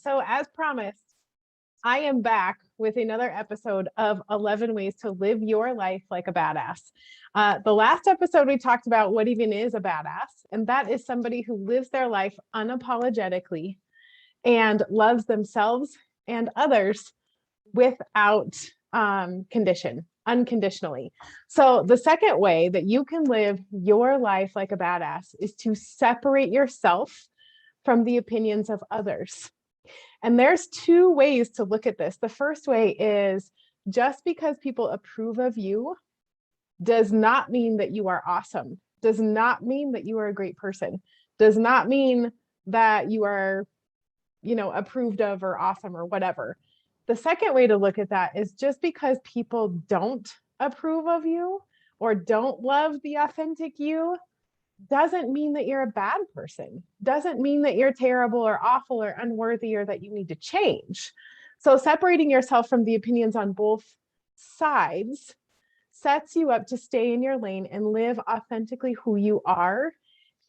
So, as promised, I am back with another episode of 11 Ways to Live Your Life Like a Badass. The last episode, we talked about what even is a badass, and that is somebody who lives their life unapologetically and loves themselves and others without condition, unconditionally. So, the second way that you can live your life like a badass is to separate yourself from the opinions of others. And there's two ways to look at this. The first way is just because people approve of you does not mean that you are awesome, does not mean that you are a great person, does not mean that you are, approved of or awesome or whatever. The second way to look at that is just because people don't approve of you or don't love the authentic you doesn't mean that you're a bad person, doesn't mean that you're terrible or awful or unworthy or that you need to change. So, separating yourself from the opinions on both sides sets you up to stay in your lane and live authentically who you are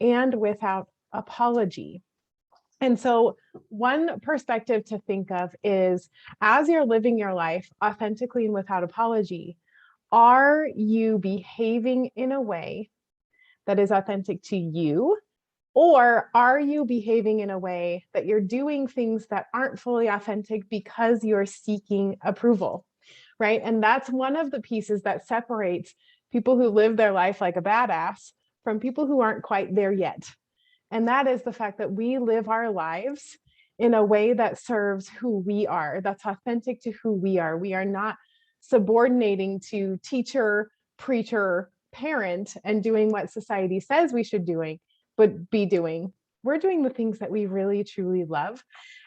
and without apology. And so, one perspective to think of is as you're living your life authentically and without apology, are you behaving in a way that is authentic to you? Or are you behaving in a way that you're doing things that aren't fully authentic because you're seeking approval, right? And that's one of the pieces that separates people who live their life like a badass from people who aren't quite there yet. And that is the fact that we live our lives in a way that serves who we are, that's authentic to who we are. We are not subordinating to teacher, preacher, parent and doing what society says we should be doing. We're doing the things that we really truly love,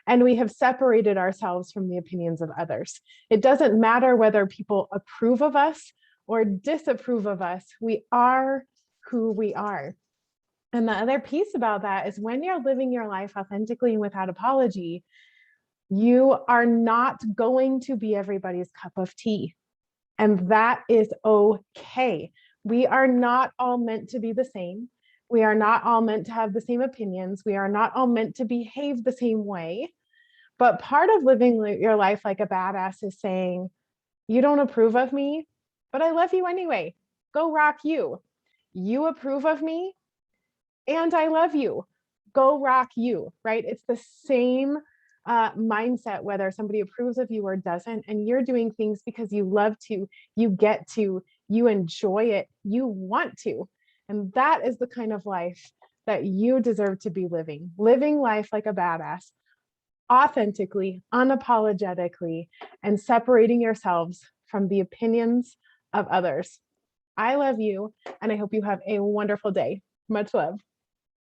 and we have separated ourselves from the opinions of others. It doesn't matter whether people approve of us or disapprove of us. We are who we are. And the other piece about that is when you're living your life authentically and without apology, you are not going to be everybody's cup of tea. And that is okay. We are not all meant to be the same. We are not all meant to have the same opinions. We are not all meant to behave the same way. But part of living your life like a badass is saying, you don't approve of me, but I love you anyway. Go rock you. You approve of me, and I love you. Go rock you, right? It's the same mindset, whether somebody approves of you or doesn't, and you're doing things because you love to, you get to, you enjoy it, you want to. And that is the kind of life that you deserve to be living life like a badass, authentically, unapologetically, and separating yourselves from the opinions of others. I love you, and I hope you have a wonderful day. Much love.